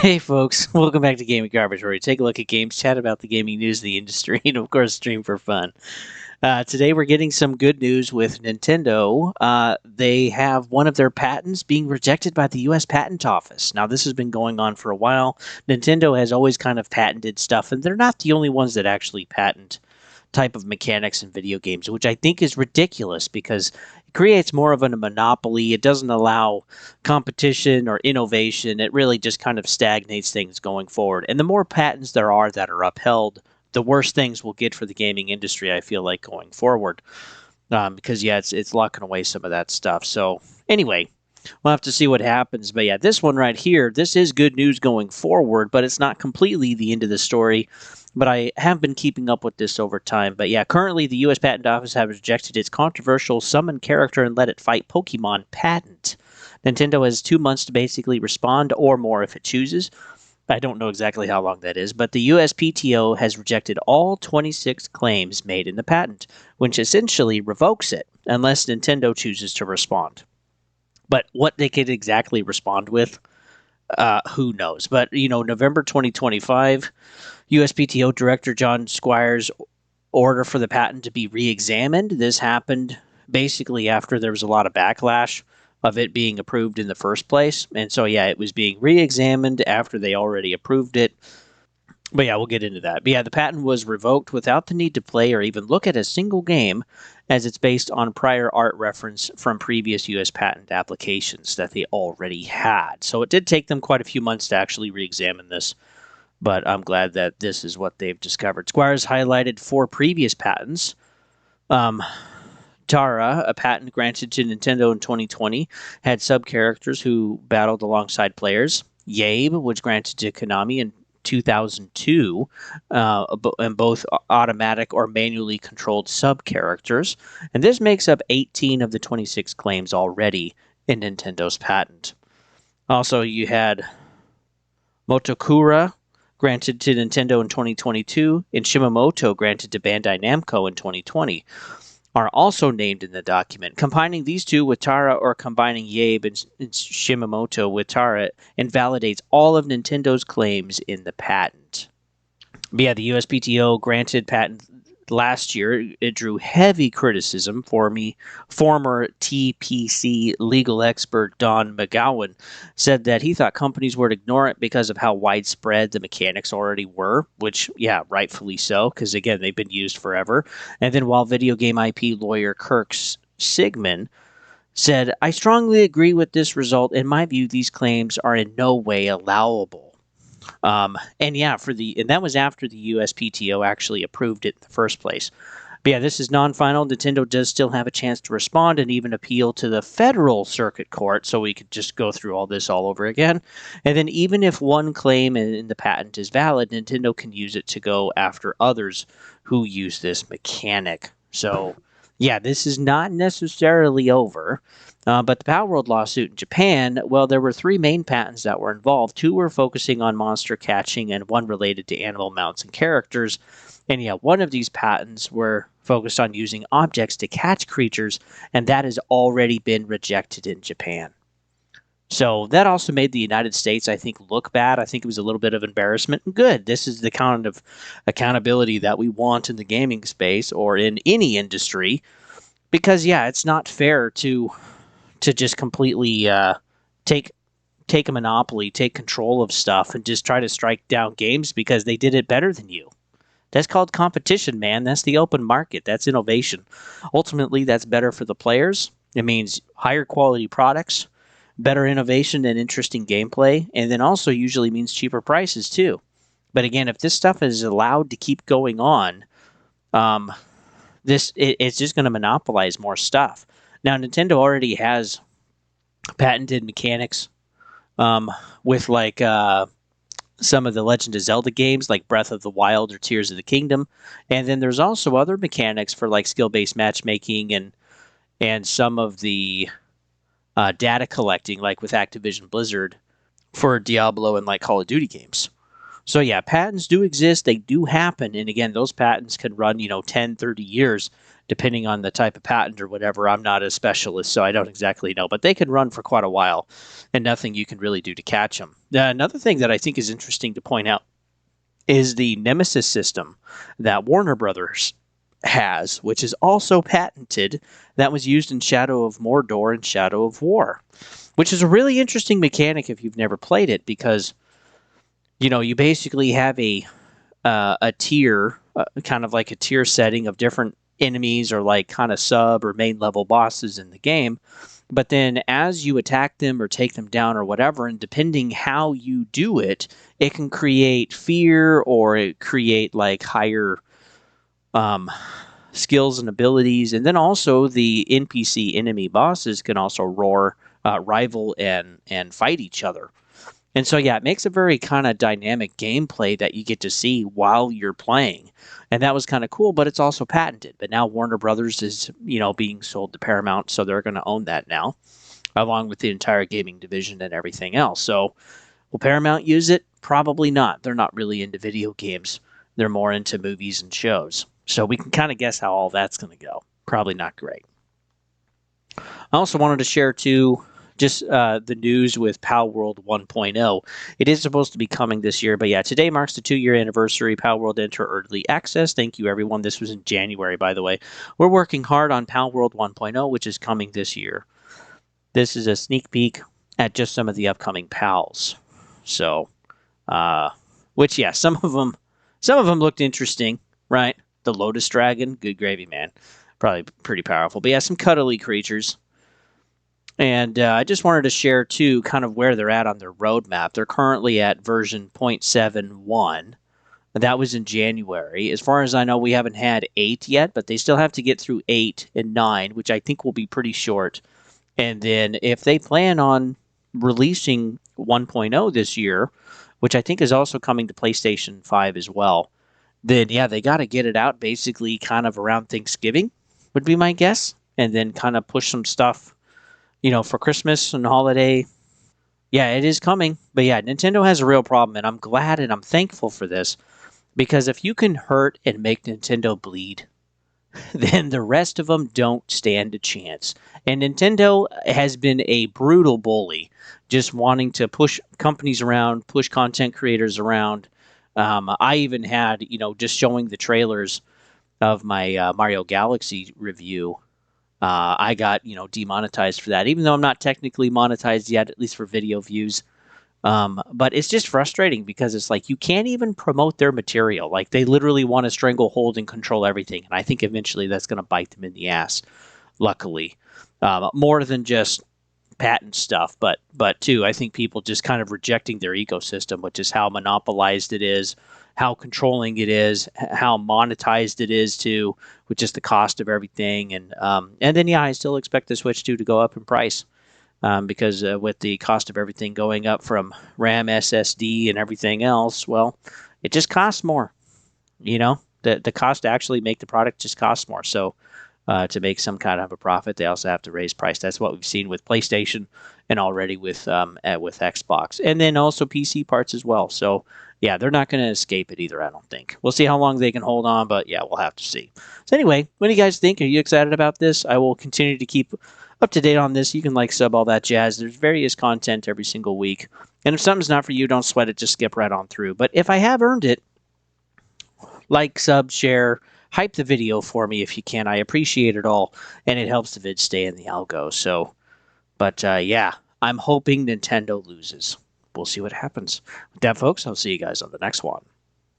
Hey folks, welcome back to Gaming Garbage, where we take a look at games, chat about the gaming news of the industry, and of course stream for fun. Today we're getting some good news with Nintendo. They have one of their patents being rejected by the US Patent Office. Now this has been going on for a while. Nintendo has always kind of patented stuff, and they're not the only ones that actually patent type of mechanics in video games, which I think is ridiculous because it creates more of a monopoly. It doesn't allow competition or innovation. It really just kind of stagnates things going forward. And the more patents there are that are upheld, the worse things will get for the gaming industry, I feel like, going forward. Because, yeah, it's locking away some of that stuff. So, anyway, we'll have to see what happens. But, yeah, this one right here, this is good news going forward, but it's not completely the end of the story. But I have been keeping up with this over time. But yeah, currently the U.S. Patent Office has rejected its controversial summon character and let it fight Pokemon patent. Nintendo has 2 months to basically respond, or more if it chooses. I don't know exactly how long that is, but the USPTO has rejected all 26 claims made in the patent, which essentially revokes it, unless Nintendo chooses to respond. But what they could exactly respond with, who knows? But, November 2025, USPTO Director John Squire's order for the patent to be re-examined. This happened basically after there was a lot of backlash of it being approved in the first place. And so, yeah, it was being re-examined after they already approved it. But yeah, we'll get into that. But yeah, the patent was revoked without the need to play or even look at a single game, as it's based on prior art reference from previous U.S. patent applications that they already had. So it did take them quite a few months to actually re-examine this, but I'm glad that this is what they've discovered. Squires highlighted 4 previous patents. Tara, a patent granted to Nintendo in 2020, had sub-characters who battled alongside players. Yabe, which granted to Konami in 2002, and both automatic or manually controlled sub-characters. And this makes up 18 of the 26 claims already in Nintendo's patent. Also, you had Motokura, granted to Nintendo in 2022, and Shimamoto, granted to Bandai Namco in 2020, are also named in the document. Combining these two with Tara or combining Yabe and Shimamoto with Tara invalidates all of Nintendo's claims in the patent. But yeah, the USPTO granted patent last year. It drew heavy criticism for me. Former TPC legal expert Don McGowan said that he thought companies would ignore it because of how widespread the mechanics already were, which, yeah, rightfully so, because, again, they've been used forever. And then while video game IP lawyer Kirk Sigman said, I strongly agree with this result. In my view, these claims are in no way allowable. And yeah, and that was after the USPTO actually approved it in the first place. But yeah, this is non-final. Nintendo does still have a chance to respond and even appeal to the federal circuit court, so we could just go through all this all over again. And then even if one claim in the patent is valid, Nintendo can use it to go after others who use this mechanic. So yeah, this is not necessarily over. But the PalWorld lawsuit in Japan, well, there were 3 main patents that were involved. 2 were focusing on monster catching and 1 related to animal mounts and characters. And yeah, one of these patents were focused on using objects to catch creatures, and that has already been rejected in Japan. So that also made the United States, I think, look bad. I think it was a little bit of embarrassment. Good. This is the kind of accountability that we want in the gaming space or in any industry. Because, yeah, it's not fair to just completely take a monopoly, take control of stuff, and just try to strike down games because they did it better than you. That's called competition, man. That's the open market. That's innovation. Ultimately, that's better for the players. It means higher quality products, better innovation and interesting gameplay, and then also usually means cheaper prices too. But again, if this stuff is allowed to keep going on, it's just going to monopolize more stuff. Now, Nintendo already has patented mechanics with like some of the Legend of Zelda games, like Breath of the Wild or Tears of the Kingdom, and then there's also other mechanics for like skill-based matchmaking and some of the data collecting, like with Activision Blizzard for Diablo and like Call of Duty games. So yeah, patents do exist. They do happen. And again, those patents can run, 10, 30 years, depending on the type of patent or whatever. I'm not a specialist, so I don't exactly know, but they can run for quite a while and nothing you can really do to catch them. Another thing that I think is interesting to point out is the Nemesis system that Warner Brothers has, which is also patented, that was used in Shadow of Mordor and Shadow of War, which is a really interesting mechanic if you've never played it, because you basically have a tier, kind of like a tier setting of different enemies or like kind of sub or main level bosses in the game. But then as you attack them or take them down or whatever, and depending how you do it, it can create fear or it create like higher um, skills and abilities. And then also the NPC enemy bosses can also rival and fight each other. And so, yeah, it makes a very kind of dynamic gameplay that you get to see while you're playing. And that was kind of cool, but it's also patented. But now Warner Brothers is, being sold to Paramount, so they're going to own that now, along with the entire gaming division and everything else. So, will Paramount use it? Probably not. They're not really into video games. They're more into movies and shows. So we can kind of guess how all that's going to go. Probably not great. I also wanted to share too just the news with PalWorld 1.0. It is supposed to be coming this year, but yeah, today marks the 2-year anniversary. PalWorld enter early access. Thank you, everyone. This was in January, by the way. We're working hard on PalWorld 1.0, which is coming this year. This is a sneak peek at just some of the upcoming pals. So, which yeah, some of them looked interesting, right? The Lotus Dragon, good gravy, man. Probably pretty powerful. But yeah, some cuddly creatures. And I just wanted to share, too, kind of where they're at on their roadmap. They're currently at version 0.71. That was in January. As far as I know, we haven't had 8 yet, but they still have to get through 8 and 9, which I think will be pretty short. And then if they plan on releasing 1.0 this year, which I think is also coming to PlayStation 5 as well, then yeah, they got to get it out basically kind of around Thanksgiving, would be my guess. And then kind of push some stuff for Christmas and holiday. Yeah, it is coming. But yeah, Nintendo has a real problem, and I'm glad and I'm thankful for this, because if you can hurt and make Nintendo bleed, then the rest of them don't stand a chance. And Nintendo has been a brutal bully, just wanting to push companies around, push content creators around. I even had, just showing the trailers of my Mario Galaxy review, I got demonetized for that, even though I'm not technically monetized yet, at least for video views. But it's just frustrating because it's like you can't even promote their material. Like they literally want to stranglehold and control everything, and I think eventually that's going to bite them in the ass. Luckily, more than just patent stuff, but too, I think people just kind of rejecting their ecosystem, which is how monopolized it is, how controlling it is, how monetized it is too, with just the cost of everything, and then yeah, I still expect the Switch 2 to go up in price. Because with the cost of everything going up from RAM, SSD, and everything else, well, it just costs more. The cost to actually make the product just costs more. So to make some kind of a profit, they also have to raise price. That's what we've seen with PlayStation and already with Xbox, and then also PC parts as well. So yeah, they're not going to escape it either. I don't think. We'll see how long they can hold on, but yeah, we'll have to see. So anyway, what do you guys think? Are you excited about this? I will continue to keep up to date on this. You can like, sub, all that jazz. There's various content every single week. And if something's not for you, don't sweat it. Just skip right on through. But if I have earned it, like, sub, share, hype the video for me if you can. I appreciate it all. And it helps the vid stay in the algo. So, but yeah, I'm hoping Nintendo loses. We'll see what happens. With that, folks, I'll see you guys on the next one.